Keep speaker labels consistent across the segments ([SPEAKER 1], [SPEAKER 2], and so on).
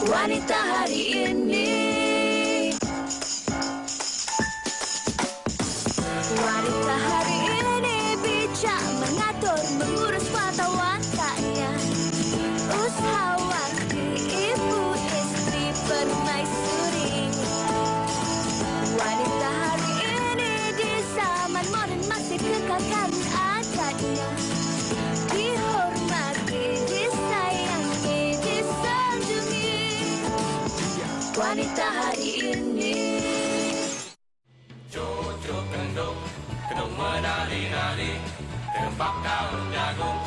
[SPEAKER 1] Wanita hari ini. Wanita hari ini bijak mengatur, mengurus mata wataknya. Usahawan, ibu, istri, permaisuri. Wanita hari ini di zaman modern masih kekalkan adatnya. Dihormati, disayangi, disanjungi. Wanita hari ini.
[SPEAKER 2] Cucuk kendung, kendung menari-nari, tempat daun jagung,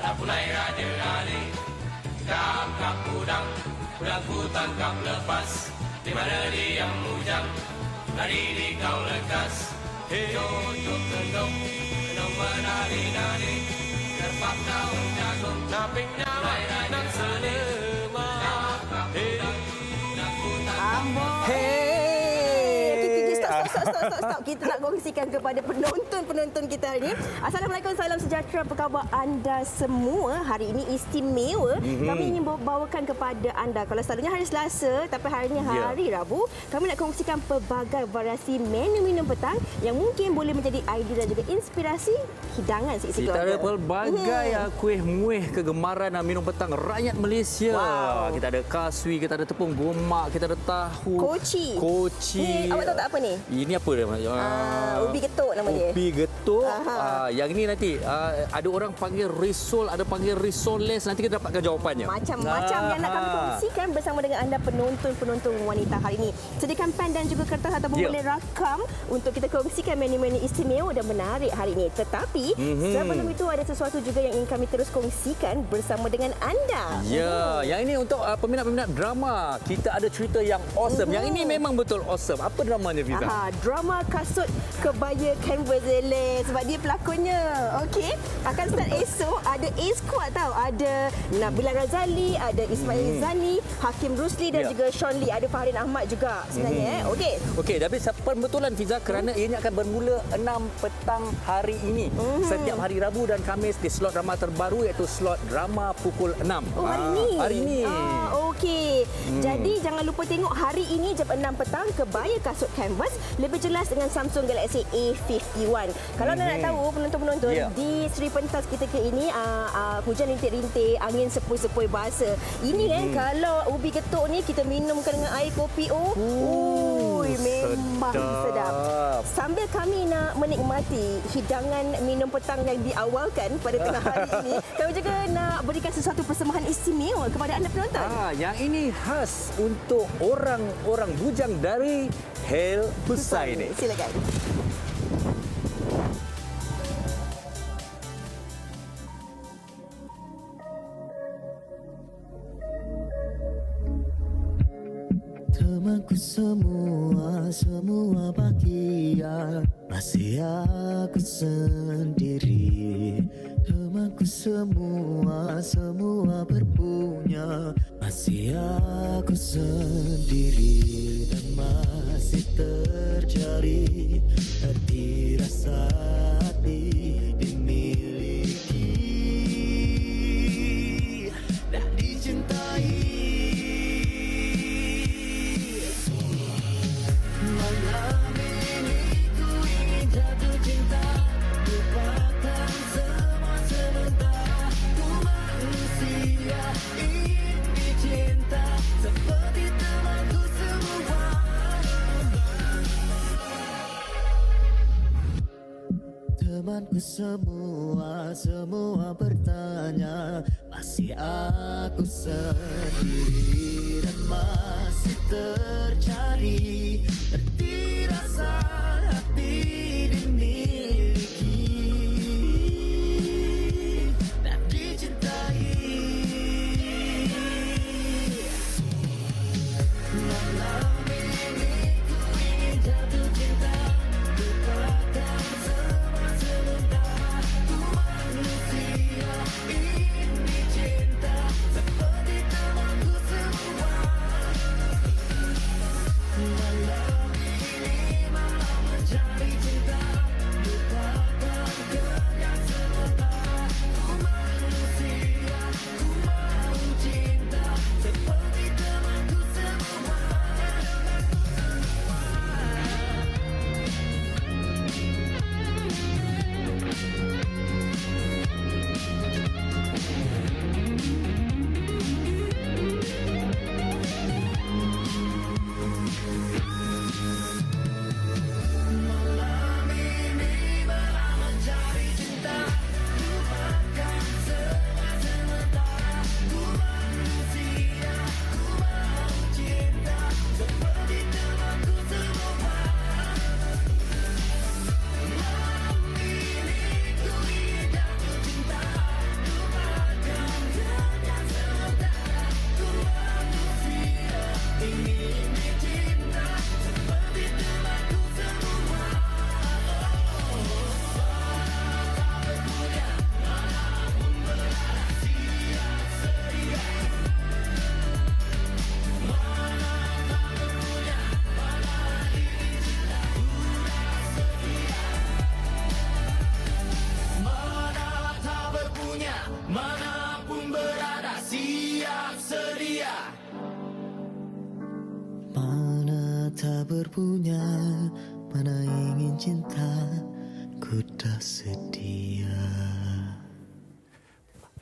[SPEAKER 2] ada pulai raja Ali. Kakak udang, udangku tangkap lepas, di mana dia mujang, lari di kau lekas. Cucuk kendung, kendung menari-nari, tempat daun jagung, napingnya mainan selema. Udangku tangkap
[SPEAKER 3] Stop. Kita nak kongsikan kepada penonton kita hari ini. Assalamualaikum, salam sejahtera. Apa khabar anda semua? Hari ini istimewa. Kami ingin bawakan kepada anda, kalau selalunya hari Selasa, tapi hari ini hari Rabu, kami nak kongsikan pelbagai variasi menu minum petang yang mungkin boleh menjadi idea dan juga inspirasi hidangan seisi keluarga.
[SPEAKER 4] Kita ada pelbagai kuih muih kegemaran minum petang rakyat Malaysia.
[SPEAKER 3] Wow.
[SPEAKER 4] Kita ada kaswi, kita ada tepung gomak, kita ada tahu. Koci.
[SPEAKER 3] Awak tahu tak apa ni?
[SPEAKER 4] Ini apa dia?
[SPEAKER 3] Ubi getuk nama dia.
[SPEAKER 4] Ubi getuk. Yang ini nanti ada orang panggil risol, ada panggil risoles. Nanti kita dapatkan jawapannya.
[SPEAKER 3] Macam-macam yang nak kami kongsikan bersama dengan anda penonton wanita hari ini. Sediakan pen dan juga kertas ataupun boleh rakam untuk kita kongsikan menu-menu istimewa dan menarik hari ini. Tetapi sebelum itu ada sesuatu juga yang ingin kami terus kongsikan bersama dengan anda.
[SPEAKER 4] Ya, yang ini untuk peminat-peminat drama. Kita ada cerita yang awesome. Yang ini memang betul awesome. Apa dramanya, Fiza?
[SPEAKER 3] Drama kasut kebaya canvas sebab dia pelakonnya. Okey, akan start esok. Ada A Squad tau. Ada Nabila Razali, ada Ismail Zani, Hakim Rusli dan juga Sean Lee. Ada Fahrin Ahmad juga sebenarnya. Okey,
[SPEAKER 4] tapi pembetulan Fiza kerana ianya akan bermula 6 petang hari ini. Setiap hari Rabu dan Khamis di slot drama terbaru iaitu slot drama pukul 6. Hari ini.
[SPEAKER 3] Okey. Jadi jangan lupa tengok hari ini jam 6 petang kebaya kasut canvas lebih jelas dengan Samsung Galaxy A51. Kalau anda nak tahu penonton-penonton di Seri Pentas kita ini hujan rintik-rintik, angin sepoi-sepoi basah. Ini kalau ubi getuk ni kita minumkan dengan air kopi memang sedap. Sambil kami nak menikmati hidangan minum petang yang diawalkan pada tengah hari ini, kami juga nak berikan sesuatu persembahan istimewa kepada anda penonton.
[SPEAKER 4] Yang ini khas untuk orang-orang bujang dari Hel Husaini.
[SPEAKER 3] Silakan.
[SPEAKER 5] Temanku semua bahagia, masih aku sendiri. Temanku semua berpunya, masih aku sendiri. Dan masih terjadi hati rasa hati dimiliki dan dicintai. Malam ini ku ingin jatuh cinta, lupakan semua sementara. Ku manusia ingin dicinta seperti temanku semua. Temanku semua bertanya, masih aku sendiri dan masih tercari hati rasa hati dimiliki dan dicintai. Malam ini ku ingin jatuh cinta, lupakan semua sementara. Ku manusia ingin dicinta seperti temanku semua. Malam ini berpunya, mana ingin cinta, ku tak sedia.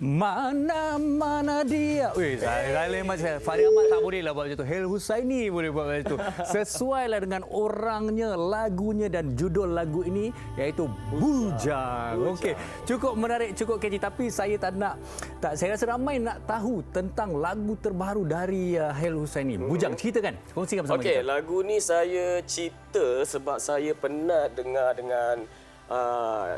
[SPEAKER 4] Mana dia. Weh, saya macam Fandi Ahmad tak boleh lah buat macam tu. Hel Husaini boleh buat macam tu. Sesuai lah dengan orangnya, lagunya dan judul lagu ini iaitu Bujang. Okey, cukup menarik, cukup catchy, tapi saya saya rasa ramai nak tahu tentang lagu terbaru dari Hel Husaini. Bujang, ceritakan. Kongsikan bersama
[SPEAKER 6] Okey,
[SPEAKER 4] kita.
[SPEAKER 6] lagu ni saya cipta sebab saya pernah dengar dengan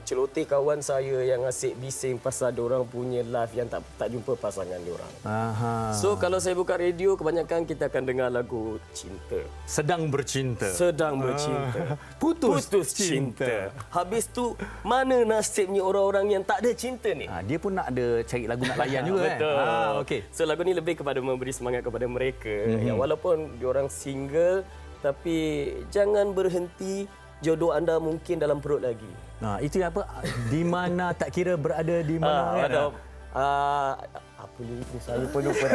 [SPEAKER 6] celoteh kawan saya yang asyik bising pasal diorang punya live yang tak jumpa pasangan diorang.
[SPEAKER 4] Aha.
[SPEAKER 6] So kalau saya buka radio, kebanyakan kita akan dengar lagu cinta.
[SPEAKER 4] Sedang bercinta.
[SPEAKER 6] Sedang bercinta.
[SPEAKER 4] Putus
[SPEAKER 6] cinta. Habis tu, mana nasibnya orang-orang yang tak ada cinta ni?
[SPEAKER 4] Dia pun nak ada cari lagu nak layan juga.
[SPEAKER 6] Betul.
[SPEAKER 4] Okey.
[SPEAKER 6] So lagu ni lebih kepada memberi semangat kepada mereka. Yang walaupun diorang single, tapi jangan berhenti. Jodoh anda mungkin dalam perut lagi.
[SPEAKER 4] Itu yang apa? Di mana tak kira berada di mana.
[SPEAKER 6] Apa lirik saya pun lupa.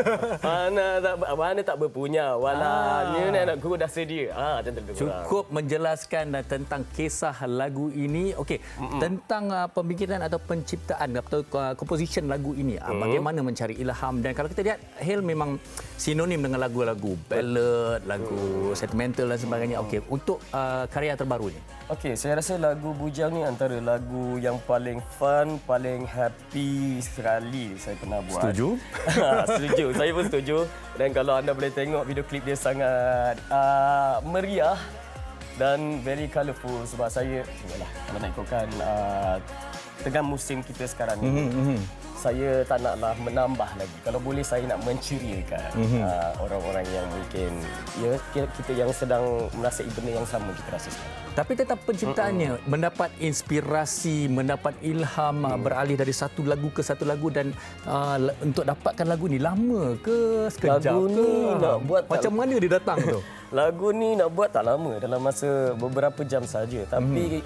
[SPEAKER 6] Mana tak berpunya. Walanya anak guru dah sedia. Macam tu.
[SPEAKER 4] Cukup menjelaskan tentang kisah lagu ini. Okey, tentang pembikinan atau penciptaan atau composition lagu ini. Bagaimana mencari ilham, dan kalau kita lihat Hel memang sinonim dengan lagu-lagu ballad, lagu sentimental dan sebagainya. Okey, untuk karya terbaru ni.
[SPEAKER 6] Okey, saya rasa lagu Bujang ni antara lagu yang paling fun, paling happy sekali saya pernah buat.
[SPEAKER 4] Setuju?
[SPEAKER 6] Setuju, saya pun setuju. Dan kalau anda boleh tengok video klip dia sangat meriah dan very colourful sebab saya, kalau nak ikutkan tengah musim kita sekarang ni, saya tak naklah menambah lagi. Kalau boleh saya nak menceriakan orang-orang yang mungkin kita yang sedang merasai benda yang sama kita rasa sekarang.
[SPEAKER 4] Tapi tetap penciptaannya mendapat inspirasi, mendapat ilham beralih dari satu lagu ke satu lagu, dan untuk dapatkan lagu ni lama ke sekejap
[SPEAKER 6] lagu ni nak buat
[SPEAKER 4] macam mana dia datang tu?
[SPEAKER 6] Lagu ni nak buat tak lama, dalam masa beberapa jam saja. Tapi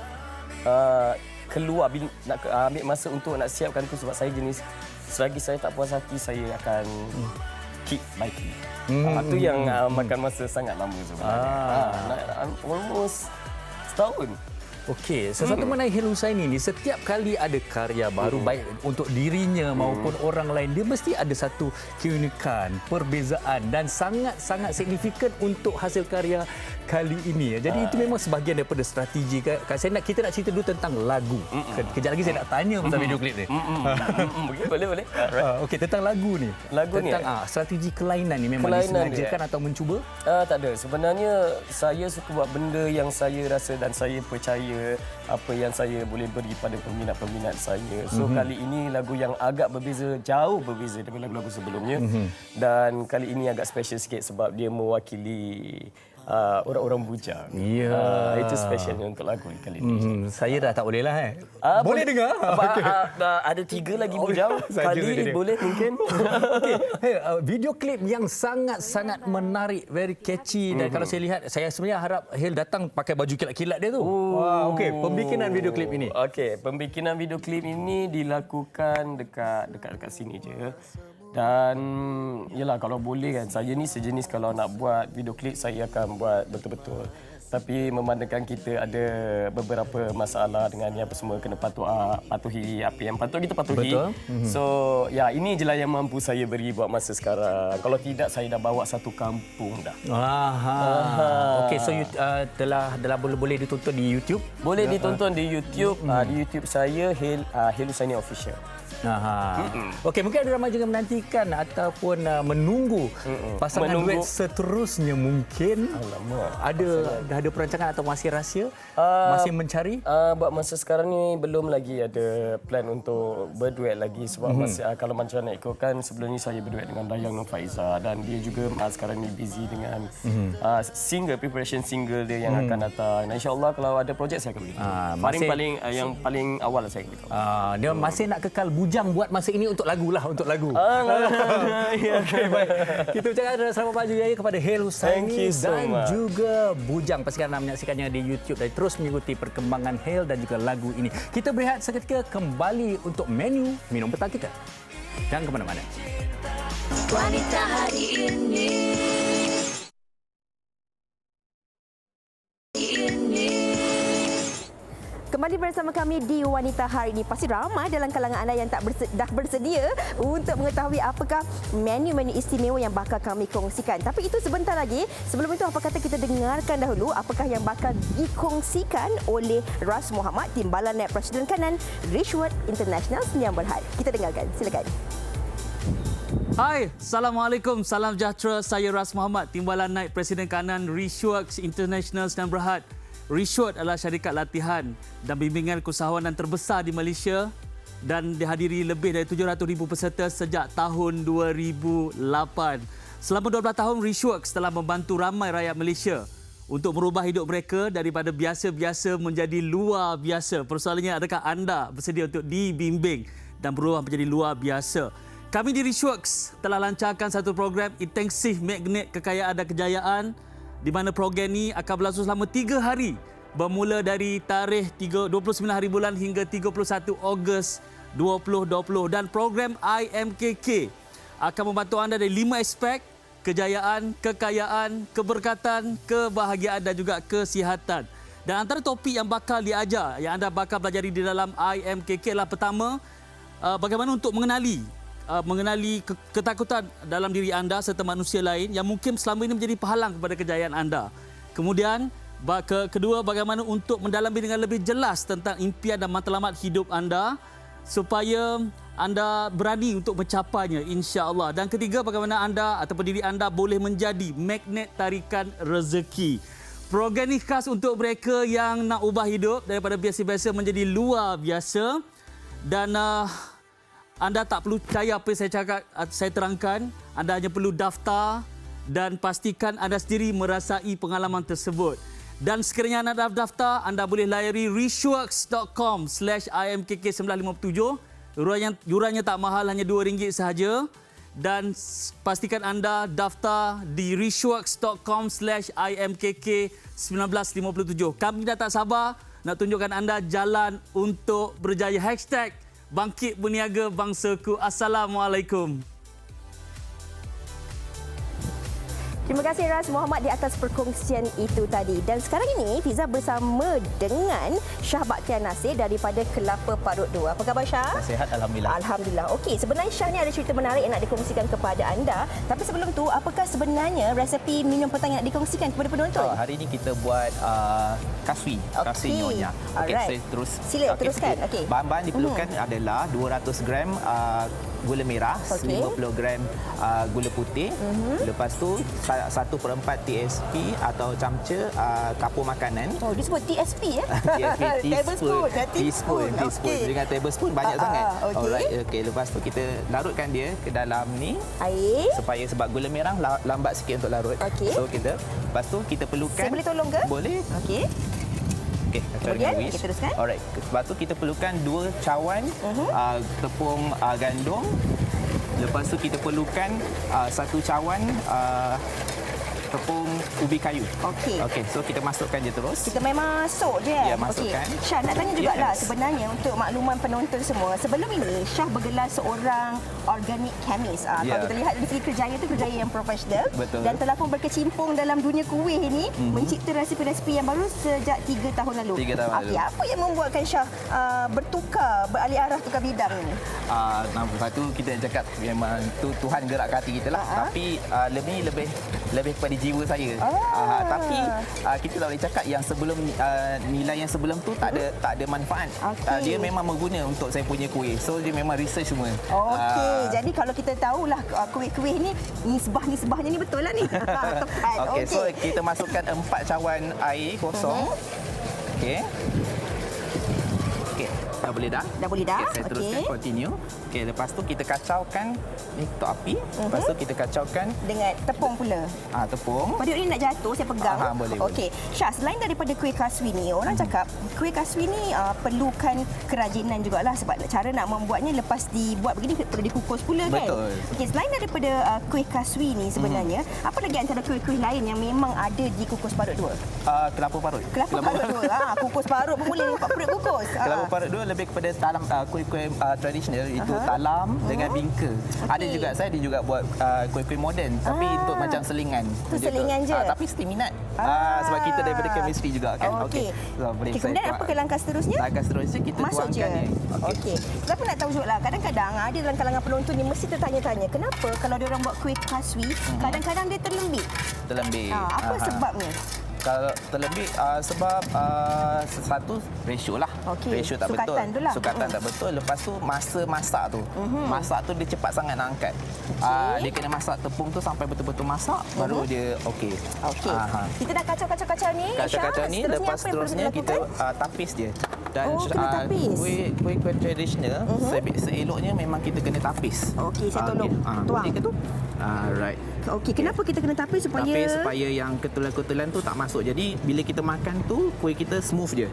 [SPEAKER 6] keluar nak ambil masa untuk nak siapkan tu sebab saya jenis selagi saya tak puas hati saya akan keep biking. Itu yang makan masa sangat lama sebenarnya. Almost setahun.
[SPEAKER 4] Okey, sesuatu mengenai Hel Husaini ni, setiap kali ada karya baru, baik untuk dirinya maupun orang lain, dia mesti ada satu keunikan, perbezaan dan sangat-sangat signifikan untuk hasil karya kali ini. Jadi itu memang sebahagian daripada strategi. Kita nak cerita dulu tentang lagu. Kejap lagi saya nak tanya pasal video klip ni.
[SPEAKER 6] Boleh.
[SPEAKER 4] Okey, tentang lagu ni. Tentang strategi kelainan ni memang disengajakan atau mencuba?
[SPEAKER 6] Tak ada. Sebenarnya saya suka buat benda yang saya rasa dan saya percaya apa yang saya boleh beri pada peminat-peminat saya. So kali ini lagu yang agak berbeza, jauh berbeza dengan lagu-lagu sebelumnya. Dan kali ini agak special sikit sebab dia mewakili orang-orang bujang. Itu specialnya untuk lagu kali ini.
[SPEAKER 4] Saya dah tak boleh lah.
[SPEAKER 6] Boleh
[SPEAKER 4] dengar?
[SPEAKER 6] Ada 3 lagi bujang. Kali boleh mungkin.
[SPEAKER 4] Video klip yang sangat-sangat menarik, very catchy, dan kalau saya lihat, saya sebenarnya harap Hel datang pakai baju kilat-kilat dia tu. Okey, pembikinan video klip ini.
[SPEAKER 6] Okey, pembikinan video klip ini dilakukan dekat sini je. Dan yalah, kalau boleh kan, saya ni sejenis kalau nak buat video klip saya akan buat betul-betul. Tapi memandangkan kita ada beberapa masalah dengan ni apa semua, kena patuhi apa yang patut kita patuhi.
[SPEAKER 4] Betul.
[SPEAKER 6] So, ya ini je lah yang mampu saya beri buat masa sekarang. Kalau tidak, saya dah bawa satu kampung dah.
[SPEAKER 4] Okey, so telah boleh ditonton di YouTube?
[SPEAKER 6] Boleh ditonton di YouTube. Di YouTube saya, Hel Husaini Official.
[SPEAKER 4] Okey, mungkin ada ramai juga menantikan ataupun menunggu pasangan duet seterusnya mungkin. Dah ada perancangan atau masih rahsia? Masih mencari?
[SPEAKER 6] Buat masa sekarang ni belum lagi ada plan untuk berduet lagi sebab kalau macam nak ikutkan, sebelum ni saya berduet dengan Dayang Nur Faiza dan dia juga sekarang ni busy dengan preparation single dia yang akan datang. InsyaAllah kalau ada projek saya akan beritahu. Yang paling awal saya beritahu.
[SPEAKER 4] Dia masih nak kekal bujang buat masa ini untuk lagu. Okey, baik. Kita ucapkan selamat pagi raya kepada Hel Husaini dan juga Bujang. Pastikan anda menyaksikannya di YouTube dan terus mengikuti perkembangan Hel dan juga lagu ini. Kita berehat seketika, kembali untuk menu minum petang kita. Jangan ke mana-mana.
[SPEAKER 1] Wanita hari ini.
[SPEAKER 3] Kembali bersama kami di Wanita Hari ini. Pasti ramai dalam kalangan anda yang dah bersedia untuk mengetahui apakah menu-menu istimewa yang bakal kami kongsikan. Tapi itu sebentar lagi. Sebelum itu, apa kata kita dengarkan dahulu apakah yang bakal dikongsikan oleh Ras Mohamad, Timbalan Naib Presiden Kanan Rishwat International Sdn Bhd. Kita dengarkan. Silakan.
[SPEAKER 4] Hai, Assalamualaikum, salam sejahtera. Saya Ras Mohamad, Timbalan Naib Presiden Kanan Rishwat International Sdn Bhd. Rishwat adalah syarikat latihan dan bimbingan keusahawanan terbesar di Malaysia dan dihadiri lebih dari 700,000 peserta sejak tahun 2008. Selama 12 tahun, Rishwat telah membantu ramai rakyat Malaysia untuk merubah hidup mereka daripada biasa-biasa menjadi luar biasa. Persoalannya, adakah anda bersedia untuk dibimbing dan berubah menjadi luar biasa? Kami di Rishwat telah lancarkan satu program intensif magnet kekayaan dan kejayaan di mana program ini akan berlangsung selama 3 hari bermula dari tarikh 29 hari bulan hingga 31 Ogos 2020 dan program IMKK akan membantu anda dari 5 aspek: kejayaan, kekayaan, keberkatan, kebahagiaan dan juga kesihatan. Dan antara topik yang bakal diajar, yang anda bakal pelajari di dalam IMKK adalah pertama, bagaimana untuk mengenali ketakutan dalam diri anda serta manusia lain yang mungkin selama ini menjadi penghalang kepada kejayaan anda. Kemudian, kedua, bagaimana untuk mendalami dengan lebih jelas tentang impian dan matlamat hidup anda supaya anda berani untuk mencapainya, insya-Allah. Dan ketiga, bagaimana anda ataupun diri anda boleh menjadi magnet tarikan rezeki. Program ini khas untuk mereka yang nak ubah hidup daripada biasa-biasa menjadi luar biasa. Dan anda tak perlu percaya apa yang saya terangkan. Anda hanya perlu daftar dan pastikan anda sendiri merasai pengalaman tersebut. Dan sekiranya anda dah daftar, anda boleh layari rishworks.com/imkk957. Yurannya tak mahal, hanya RM2 sahaja. Dan pastikan anda daftar di rishworks.com/imkk1957. Kami dah tak sabar nak tunjukkan anda jalan untuk berjaya. #Bangkit Berniaga Bangsaku. Assalamualaikum.
[SPEAKER 3] Terima kasih Ras Mohamad di atas perkongsian itu tadi. Dan sekarang ini Fiza bersama dengan Syah Bakhtiar Nasir daripada Kelapa Parut 2. Apa khabar Syah?
[SPEAKER 7] Sihat, Alhamdulillah.
[SPEAKER 3] Alhamdulillah. Okey, sebenarnya Syah ni ada cerita menarik yang nak dikongsikan kepada anda. Tapi sebelum tu, apakah sebenarnya resepi minum petang yang nak dikongsikan kepada penonton?
[SPEAKER 7] Hari ini kita buat kaswi. Kaswi nyonya. Okey, saya
[SPEAKER 3] Sila, teruskan. Okey.
[SPEAKER 7] Bahan-bahan diperlukan adalah 200 gram gula merah, 50 gram gula putih. Lepas tu 1/4 TSP atau camca kapur makanan.
[SPEAKER 3] Oh, dia sebut TSP ya?
[SPEAKER 7] Tablespoon.
[SPEAKER 3] Teaspoon.
[SPEAKER 7] Dengan tablespoon banyak sangat. Alright. Okey, lepas tu kita larutkan dia ke dalam ni
[SPEAKER 3] air
[SPEAKER 7] sebab gula merah lambat sikit untuk larut.
[SPEAKER 3] Okey.
[SPEAKER 7] So lepas tu kita perlukan.
[SPEAKER 3] Saya boleh tolong ke?
[SPEAKER 7] Boleh.
[SPEAKER 3] Okey. Kemudian kita teruskan.
[SPEAKER 7] Alright. Lepas tu kita perlukan 2 cawan tepung gandum. Lepas tu kita perlukan 1 cawan tepung ubi kayu.
[SPEAKER 3] Okey.
[SPEAKER 7] Okey, so kita masukkan je terus.
[SPEAKER 3] Kita memang masuk je.
[SPEAKER 7] Ya, masukkan.
[SPEAKER 3] Okey. Syah, nak tanya jugalah sebenarnya untuk makluman penonton semua. Sebelum ini, Syah bergelar seorang organic chemist. Kalau kita lihat dari segi kerjaya itu kerjaya yang profesional.
[SPEAKER 7] Betul.
[SPEAKER 3] Dan telah pun berkecimpung dalam dunia kuih ini, mencipta resipi-resipi yang baru sejak 3 tahun lalu.
[SPEAKER 7] 3 tahun lalu.
[SPEAKER 3] Okey, apa yang membuatkan Syah beralih arah tukar bidang ini?
[SPEAKER 7] Lepas tu kita cakap memang tu Tuhan gerak hati kita lah. Tapi lebih kepada jiwa saya. Tapi kita tak boleh cakap yang sebelum nilai yang sebelum tu tak ada manfaat. Dia memang mengguna untuk saya punya kuih. So dia memang research semua.
[SPEAKER 3] Okey, jadi kalau kita tahulah kuih-kuih ni nisbah-nisbahnya ni betul lah ni. Tepat.
[SPEAKER 7] Okey, so kita masukkan 4 cawan air kosong. Okey. Dah boleh dah?
[SPEAKER 3] Dah boleh dah.
[SPEAKER 7] Okay, saya teruskan continue. Okey, lepas tu kita kacaukan ni tok api. Lepas tu kita kacaukan
[SPEAKER 3] dengan tepung pula.
[SPEAKER 7] Tepung.
[SPEAKER 3] Pada ini nak jatuh, saya pegang.
[SPEAKER 7] Boleh.
[SPEAKER 3] Okey. Syah, selain daripada kuih kaswi ni, orang cakap kuih kaswi ni perlukan kerajinan jugalah sebab cara nak membuatnya lepas dibuat begini perlu dikukus pula kan?
[SPEAKER 7] Betul.
[SPEAKER 3] Okey, selain daripada kuih kaswi ni sebenarnya, apa lagi antara kuih-kuih lain yang memang ada di Kukus Parut 2?
[SPEAKER 7] Kelapa parut.
[SPEAKER 3] Kelapa Parut 2. Kukus parut pun boleh, perut kukus.
[SPEAKER 7] Kelapa parut 2 lebih kepada talam kuih-kuih tradisional itu talam dengan bingka. Ada juga saya juga buat kuih-kuih moden tapi untuk macam selingan.
[SPEAKER 3] Tu selingan je.
[SPEAKER 7] Tapi mesti minat. Sebab kita daripada chemistry juga kan.
[SPEAKER 3] Okey.
[SPEAKER 7] So, boleh
[SPEAKER 3] Okey, kemudian apa ke langkah seterusnya?
[SPEAKER 7] Langkah seterusnya kita
[SPEAKER 3] Masuk je.
[SPEAKER 7] tuangkan ni.
[SPEAKER 3] Okey. Kenapa nak tahu juga lah. Kadang-kadang ada dalam kalangan penonton ni mesti tertanya-tanya. Kenapa kalau dia orang buat kuih kaswi, kadang-kadang dia terlembik?
[SPEAKER 7] Terlembik.
[SPEAKER 3] Apa sebabnya?
[SPEAKER 7] Kalau terlebih sebab satu ratio lah.
[SPEAKER 3] Okey,
[SPEAKER 7] Ratio tak
[SPEAKER 3] sukatan tu
[SPEAKER 7] betul.
[SPEAKER 3] lah.
[SPEAKER 7] Sukatan tak betul. Lepas tu masa masak tu. Masak tu dia cepat sangat nak angkat. Dia kena masak tepung tu sampai betul-betul masak baru dia okey.
[SPEAKER 3] Okey. Kita dah kacau-kacau ni.
[SPEAKER 7] Kacau-kacau ni
[SPEAKER 3] Seterusnya
[SPEAKER 7] lepas
[SPEAKER 3] apa yang perlu
[SPEAKER 7] seterusnya kita
[SPEAKER 3] dilakukan?
[SPEAKER 7] tapis dia. Dan
[SPEAKER 3] kena tapis.
[SPEAKER 7] kuih tradisional seeloknya memang kita kena tapis.
[SPEAKER 3] Okey, saya tolong. Tuang.
[SPEAKER 7] Boleh ke tu? Right.
[SPEAKER 3] Okey, kenapa kita kena tapis supaya
[SPEAKER 7] Supaya yang ketulan-ketulan tu tak masuk. Jadi bila kita makan tu kuih kita smooth je.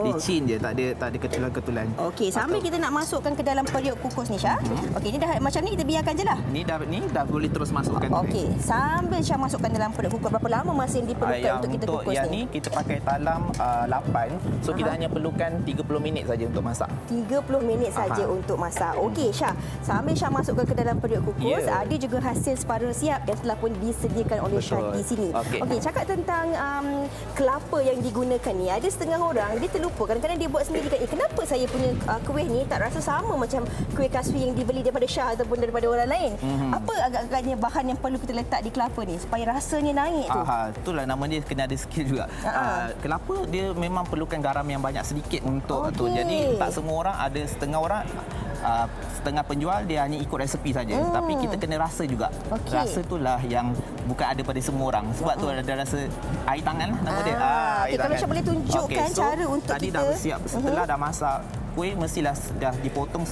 [SPEAKER 7] Licin je, tak ada ketulan-ketulan.
[SPEAKER 3] Okey, sambil kita nak masukkan ke dalam periuk kukus ni Syah. Okey, ni dah macam ni kita biarkan je lah.
[SPEAKER 7] Ni dah boleh terus masukkan.
[SPEAKER 3] Okey, sambil Syah masukkan dalam periuk kukus, berapa lama masa yang diperlukan untuk kita kukus
[SPEAKER 7] yang
[SPEAKER 3] ni?
[SPEAKER 7] ni kita pakai talam 8. So kita hanya perlukan 30 minit saja untuk masak.
[SPEAKER 3] 30 minit saja untuk masak. Okey Syah, sambil Syah masukkan ke dalam periuk kukus, ada juga hasil separuh siap yang telah pun disediakan oleh Syah di sini. Okey, cakap tentang kelapa yang digunakan ni. Ada setengah orang dia terlupa, kadang-kadang dia buat sendiri kan. Kenapa saya punya kuih ni tak rasa sama macam kuih kaswi yang dibeli daripada Syah ataupun daripada orang lain? Apa agak-agaknya bahan yang perlu kita letak di kelapa ni supaya rasanya naik tu?
[SPEAKER 7] Itulah nama dia, kena ada skill juga. Kelapa dia memang perlukan garam yang banyak sedikit untuk tu. Jadi tak semua orang, ada setengah penjual dia hanya ikut resepi saja. Tapi kita kena rasa juga. Rasa itulah yang bukan ada pada semua orang. Sebab tu ada rasa air tangan lah nama dia. Air
[SPEAKER 3] Kalau Syah boleh tunjukkan cara untuk
[SPEAKER 7] tadi
[SPEAKER 3] kita.
[SPEAKER 7] dah bersiap. Setelah dah masak kuih mestilah dah dipotong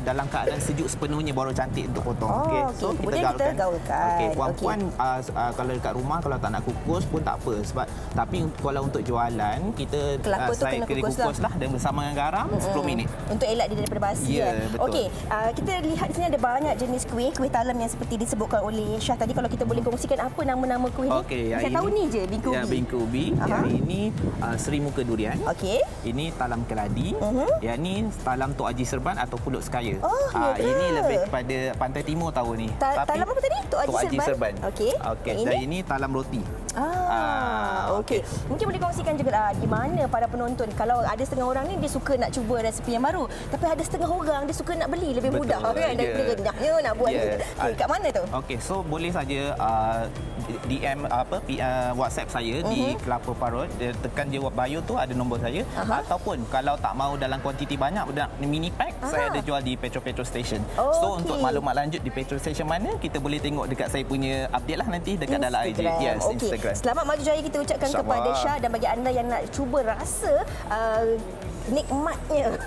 [SPEAKER 7] dalam keadaan sejuk sepenuhnya baru cantik untuk potong. So
[SPEAKER 3] kemudian kita gaulkan.
[SPEAKER 7] Okey, puan-puan kalau dekat rumah kalau tak nak kukus pun tak apa sebab tapi kalau untuk jualan kita
[SPEAKER 3] Kelapa tu kena kukus
[SPEAKER 7] lah dan bersama dengan garam 10 minit.
[SPEAKER 3] Untuk elak dia daripada basi.
[SPEAKER 7] Ya, betul.
[SPEAKER 3] Okey, kita lihat di sini ada banyak jenis kuih talam yang seperti disebutkan oleh Syah tadi. Kalau kita boleh kongsikan apa nama-nama kuih ni?
[SPEAKER 7] Okey,
[SPEAKER 3] saya tahu ni je bingka ubi.
[SPEAKER 7] Ya, bingka ubi. Yang ini seri muka durian.
[SPEAKER 3] Okey.
[SPEAKER 7] Ini talam keladi. Yang ni talam Tok Haji Serban atau pulut sekaya. Ini
[SPEAKER 3] ke?
[SPEAKER 7] lebih kepada pantai timur tahu ni.
[SPEAKER 3] Talam apa tadi? Tok Haji Serban. Okey.
[SPEAKER 7] Dan ini talam roti.
[SPEAKER 3] Okey. Mungkin boleh kongsikan juga di mana para penonton, kalau ada setengah orang ni dia suka nak cuba resepi yang baru, tapi ada setengah orang dia suka nak beli lebih mudah kan daripada renyahnya nak buat ni. Okey, kat mana tu?
[SPEAKER 7] Okey, so boleh saja DM WhatsApp saya di Kelapa Parut. Dia tekan je bio tu ada nombor saya. Ataupun kalau tak mahu dalam kuantiti banyak mini pack, saya ada jual di petrol station. So untuk maklumat lanjut di petrol station mana, kita boleh tengok dekat saya punya update lah nanti dekat dalam IG. Yes, Instagram.
[SPEAKER 3] Selamat maju jaya kita ucapkan kepada Syah, dan bagi anda yang nak cuba rasa nikmatnya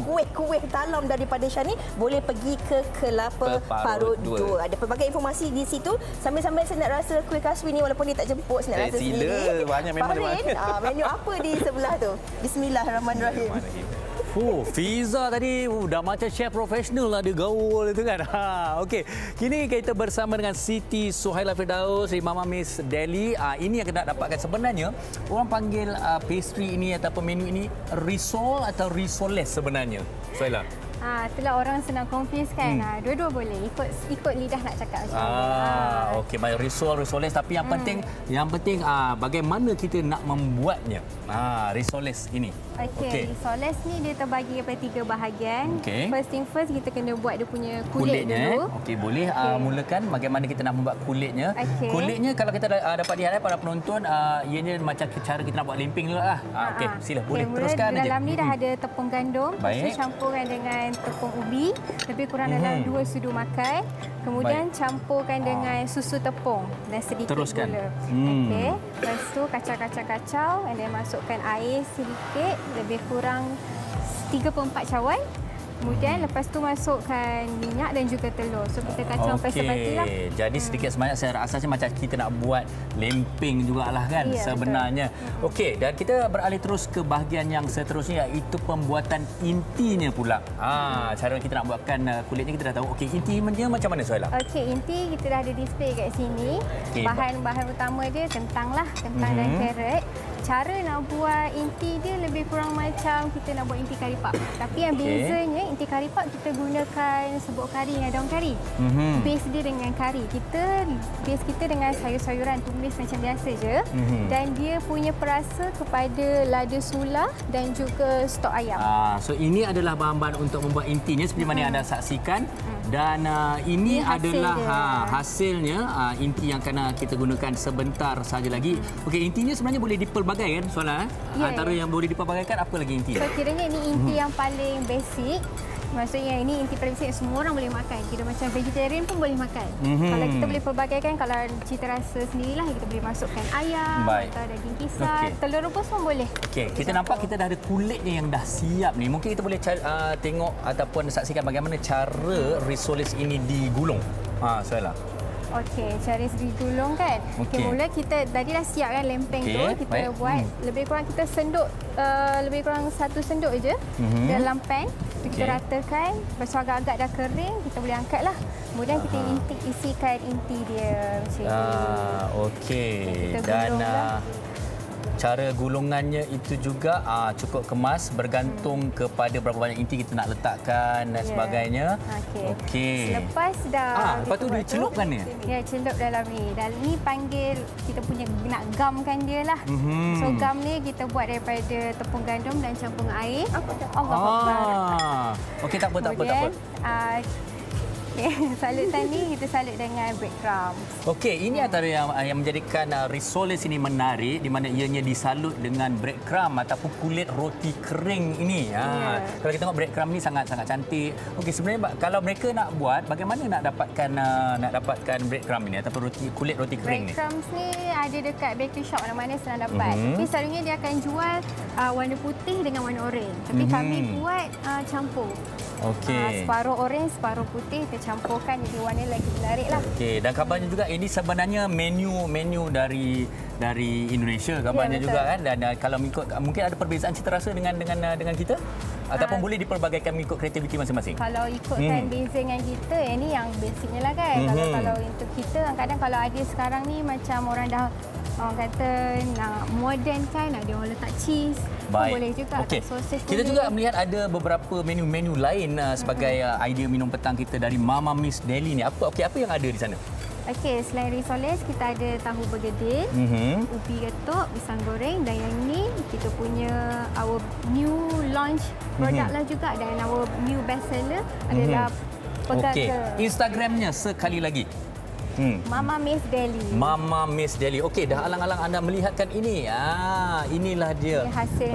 [SPEAKER 3] kuih-kuih talam daripada Syah ni, boleh pergi ke Kelapa Parut 2. Ada pelbagai informasi di situ. Sambil-sambil saya nak rasa kuih kaswi ni walaupun dia tak jemput, saya nak rasa
[SPEAKER 7] sila.
[SPEAKER 3] sendiri.
[SPEAKER 7] Banyak memang
[SPEAKER 3] Farin, menu apa di sebelah tu? Bismillahirrahmanirrahim.
[SPEAKER 4] Fiza tadi dah macam chef profesional lah, dia gaul itu kan. Okey, kini kita bersama dengan Siti Suhaila Firdaus dari Mama Miss Delhi. Ini yang kita nak dapatkan sebenarnya. Orang panggil pastry ini ataupun menu ini risol atau risoles sebenarnya. Suhaila.
[SPEAKER 8] Itulah orang senang confuse kan. Dua-dua boleh. Ikut lidah nak cakap macam mana.
[SPEAKER 4] Okey, baik risoles, tapi yang penting bagaimana kita nak membuatnya. Risoles ini.
[SPEAKER 8] Okey, risoles ni dia terbagi daripada 3 bahagian. First thing first, kita kena buat dia punya kulit dulu.
[SPEAKER 4] Okey, boleh mulakan bagaimana kita nak membuat kulitnya. Kulitnya kalau kita dapat lihat para penonton, ianya macam cara kita nak buat lemping dulu lah. Okey, sila boleh teruskan aja.
[SPEAKER 8] Dalam ni dah ada tepung gandum, lepas tu campurkan dengan tepung ubi, lebih kurang dalam 2 sudu makan. Kemudian campurkan dengan susu tepung dan sedikit gula. Okey, lepas tu kacau-kacau and then masukkan air sedikit, lebih kurang 3/4 cawan. Kemudian lepas tu masukkan minyak dan juga telur. So kita kacau sampai sebatilah.
[SPEAKER 4] Jadi sedikit sebanyak saya rasa macam kita nak buat lemping jugalah kan sebenarnya. Okey, dan kita beralih terus ke bahagian yang seterusnya, iaitu pembuatan intinya pula. Cara kita nak buatkan kulitnya kita dah tahu. Okey, intinya macam mana Suhaila?
[SPEAKER 8] Okey, inti kita dah ada display kat sini. Bahan-bahan utama dia kentang lah, kentang dan carrot. cara nak buat inti dia lebih kurang macam kita nak buat inti kari pap. Tapi yang bezanya inti kari pap kita gunakan serbuk kari dengan daun kari. Base dia dengan kari. Base kita dengan sayur-sayuran tumis macam biasa je. Dan dia punya perasa kepada lada sula dan juga stok ayam.
[SPEAKER 4] So ini adalah bahan-bahan untuk membuat intinya seperti mana yang anda saksikan. Dan ini adalah hasilnya inti yang akan kita gunakan sebentar saja lagi. Okey, intinya sebenarnya boleh dipelbagaikan soalan. Antara yang boleh dipelbagaikan apa lagi inti?
[SPEAKER 8] So kiranya ini inti yang paling basic. Maksudnya ini inti paling basic semua orang boleh makan. Kira macam vegetarian pun boleh makan. Kalau kita boleh pelbagaikan, kalau cita rasa sendirilah kita boleh masukkan ayam atau daging kisar, telur rebus pun boleh.
[SPEAKER 4] Okey, kita nampak kita dah ada kulitnya yang dah siap ni. Mungkin kita boleh tengok ataupun saksikan bagaimana cara risoles ini digulung. Soalan.
[SPEAKER 8] Okey, cara digulung kan. Okey, mula kita tadi dah siap kan lempeng tu. Kita buat lebih kurang kita senduk lebih kurang 1 senduk je dalam pan. Kita ratakan, lepas tu agak-agak dah kering, kita boleh angkatlah. Kemudian kita isikan inti dia macam ni.
[SPEAKER 4] Okey. Dan cara gulungannya itu juga cukup kemas bergantung kepada berapa banyak inti kita nak letakkan dan sebagainya. Okey.
[SPEAKER 8] Lepas dah
[SPEAKER 4] lepas tu dicelupkan ni.
[SPEAKER 8] Ya, celup dalam ni. Dan ni panggil kita punya nak gamkan dia lah. So gam ni kita buat daripada tepung gandum dan campur dengan air.
[SPEAKER 4] Okey, tak apa.
[SPEAKER 8] Salutan ni kita salut dengan breadcrumbs.
[SPEAKER 4] Okey, ini antara yang menjadikan risoles ini menarik di mana ianya disalut dengan breadcrumb ataupun kulit roti kering ini. Kalau kita tengok breadcrumb ni sangat-sangat cantik. Okey, sebenarnya kalau mereka nak buat, bagaimana nak dapatkan breadcrumb ini ataupun kulit roti kering ni?
[SPEAKER 8] Breadcrumbs ni ada dekat bakery shop mana-mana senang dapat. Tapi selalunya dia akan jual warna putih dengan warna oranye. Tapi kami buat campur.
[SPEAKER 4] Okey.
[SPEAKER 8] Separuh orange, separuh putih kita campurkan jadi warna lagi menarik lah.
[SPEAKER 4] Okey, dan kabarnya juga ini sebenarnya menu dari Indonesia kabarnya juga kan. Dan kalau mungkin ada perbezaan cita rasa dengan kita ataupun boleh dipelbagaikan mengikut kreativiti masing-masing.
[SPEAKER 8] Kalau ikutkan beza dengan kita, ini yang basicnya lah kan. Kalau untuk kita kadang kalau ada sekarang ni macam orang kata nak modern kan, ada orang letak cheese. Boleh juga.
[SPEAKER 4] Okey. Kita juga melihat ada beberapa menu-menu lain sebagai idea minum petang kita dari Mama Miss Deli ni. Apa yang ada di sana?
[SPEAKER 8] Okey, selain risoles kita ada tahu bergedil, ubi getuk, pisang goreng dan yang ni kita punya our new launch product lah juga dan our new best seller adalah pegaga.
[SPEAKER 4] Okey, Instagramnya sekali lagi.
[SPEAKER 8] Mama Miss Deli.
[SPEAKER 4] Mama Miss Deli. Okey, dah alang-alang anda melihatkan ini. Inilah dia.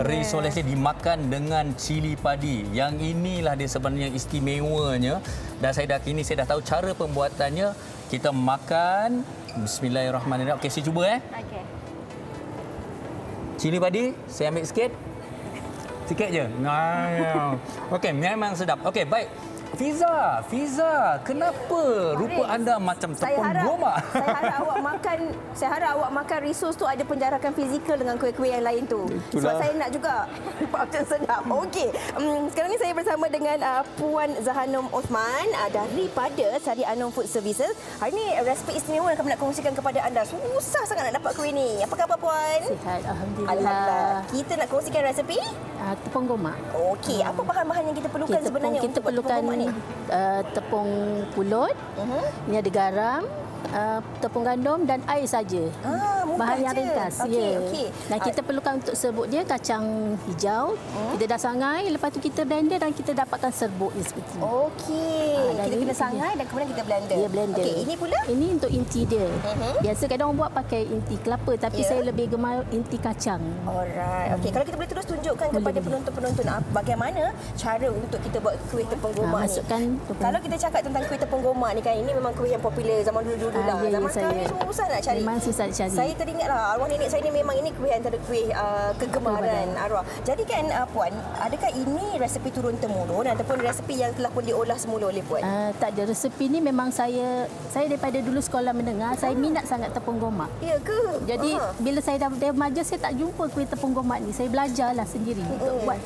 [SPEAKER 4] Risolesnya dimakan dengan cili padi. Yang inilah dia sebenarnya istimewanya. Dan saya dah tahu cara pembuatannya. Kita makan. Bismillahirrahmanirrahim. Okey, saya cuba
[SPEAKER 8] Okey.
[SPEAKER 4] Cili padi, saya ambil sikit. Sikit je. Okey, memang sedap. Okey, baik. Fiza, kenapa rupa anda macam tepung gomak?
[SPEAKER 3] Saya harap awak makan risos tu ada penjarakan fizikal dengan kuih-kuih yang lain tu. Sebab saya nak juga macam sedap. Okey. Sekarang ni saya bersama dengan Puan Zahanum Osman daripada Sari Anom Food Services. Hari ni resipi istimewa yang kami nak kongsikan kepada anda. Susah sangat nak dapat kuih ni. Apa khabar Puan?
[SPEAKER 9] Sihat, alhamdulillah.
[SPEAKER 3] Alhamdulillah. Kita nak kongsikan resipi
[SPEAKER 9] tepung gomak.
[SPEAKER 3] Okey, apa bahan-bahan yang kita perlukan sebenarnya
[SPEAKER 9] kita
[SPEAKER 3] untuk buat
[SPEAKER 9] perlukan
[SPEAKER 3] tepung gomak ni?
[SPEAKER 9] Tepung pulut, ini ada garam, tepung gandum dan air saja. Bahan yang ringkas.
[SPEAKER 3] Okey.
[SPEAKER 9] Dan kita perlukan untuk serbuk dia kacang hijau. Kita dah sangai, lepas tu kita blender dan kita dapatkan serbuk ni seperti ni.
[SPEAKER 3] Okey. Kita kena sangai dan kemudian kita blender.
[SPEAKER 9] Ya, blender.
[SPEAKER 3] Okey, ini pula?
[SPEAKER 9] Ini untuk inti dia. Biasa kadang orang buat pakai inti kelapa tapi saya lebih gemar inti kacang.
[SPEAKER 3] Alright. Okey, kalau kita boleh terus tunjukkan kepada penonton-penonton bagaimana cara untuk kita buat kuih tepung gomak ni. Kalau kita cakap tentang kuih tepung gomak ni kan, ini memang kuih yang popular zaman dulu-dulu lah. Zaman sekarang ni semua susah nak cari.
[SPEAKER 9] Memang susah nak cari.
[SPEAKER 3] Saya teringatlah arwah nenek saya ni memang ini kuih antara kuih kegemaran arwah. Jadi kan Puan, adakah ini resepi turun temurun ataupun resepi yang telah pun diolah semula oleh Puan?
[SPEAKER 9] Tak ada. Resepi ni memang saya daripada dulu sekolah menengah, saya minat sangat tepung gomak.
[SPEAKER 3] Ya ke?
[SPEAKER 9] Jadi bila saya dah remaja saya tak jumpa kuih tepung gomak ni. Saya belajarlah sendiri untuk buat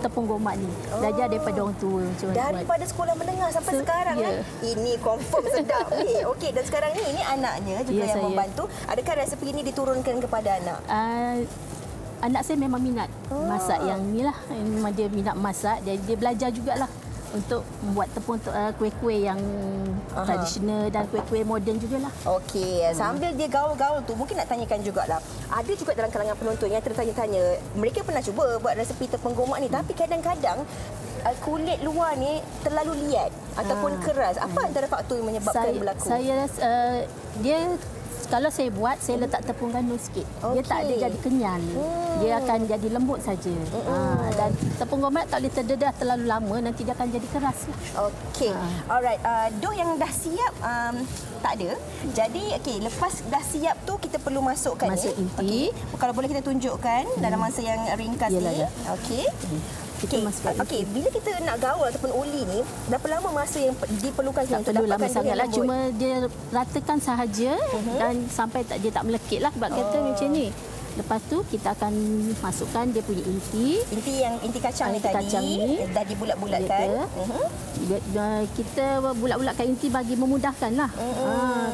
[SPEAKER 9] tepung gomak ni. Belajar daripada orang tua.
[SPEAKER 3] Daripada sekolah menengah sampai sekarang kan? Ini confirm sedap ni. Okey, dan sekarang ni ini anaknya juga yang membantu. Adakah resepi ini diturunkan kepada anak?
[SPEAKER 9] anak saya memang minat masak yang inilah. Memang dia minat masak. Jadi dia belajar jugalah untuk membuat tepung kuih-kuih yang tradisional dan kuih-kuih moden jugalah.
[SPEAKER 3] Okey, sambil dia gaul-gaul tu mungkin nak tanyakan jugalah. Ada juga dalam kalangan penonton yang tertanya-tanya, mereka pernah cuba buat resepi tepung gomak ni tapi kadang-kadang kulit luar ni terlalu liat ataupun keras. Apa antara faktor yang menyebabkan berlaku?
[SPEAKER 9] Saya dia kalau saya buat, saya letak tepung gandum sikit. Dia tak ada jadi kenyal. Dia akan jadi lembut saja. Dan tepung gomak tak boleh terdedah terlalu lama, nanti dia akan jadi keras.
[SPEAKER 3] Okey. Alright. Dough yang dah siap tak ada. Jadi lepas dah siap tu kita perlu masukkan
[SPEAKER 9] inti.
[SPEAKER 3] Kalau boleh kita tunjukkan dalam masa yang ringkas ni. Okey. Okey, bila kita nak gaul ataupun uli ni, berapa lama masa yang diperlukan
[SPEAKER 9] untuk dapatkan sangatlah, cuma dia ratakan sahaja dan sampai dia tak melekitlah sebab kata macam ni. Lepas tu kita akan masukkan dia punya inti. Inti kacang ni tadi dah dibulat-bulatkan. Kita bulat-bulatkan inti bagi memudahkanlah.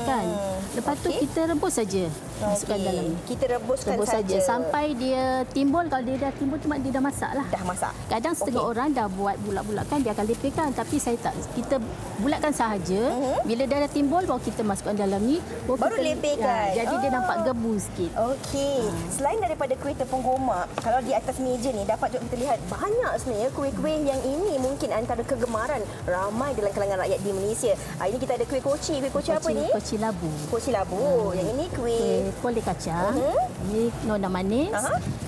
[SPEAKER 9] Kan. Lepas tu kita rebus saja. Masukkan dalam ni.
[SPEAKER 3] Kita rebuskan saja
[SPEAKER 9] sampai dia timbul. Kalau dia dah timbul tu dia dah masaklah.
[SPEAKER 3] Dah masak.
[SPEAKER 9] Kadang setengah orang dah buat bulat-bulatkan, dia akan lepaskan, tapi saya tak. Kita bulatkan sahaja. Bila dia dah timbul baru kita masukkan dalam ni,
[SPEAKER 3] baru lepaskan.
[SPEAKER 9] Jadi dia nampak gebu sikit.
[SPEAKER 3] Okey. Selain daripada kuih tepung gomak, kalau di atas meja ni dapat juga kita lihat banyak sebenarnya kuih-kuih yang ini mungkin antara kegemaran ramai dalam kalangan rakyat di Malaysia. Ini kita ada kuih koci. Kuih koci apa ni?
[SPEAKER 9] Koci labu.
[SPEAKER 3] Koci labu. Yang ini kuih
[SPEAKER 9] kulit kacang. Ini nona manis,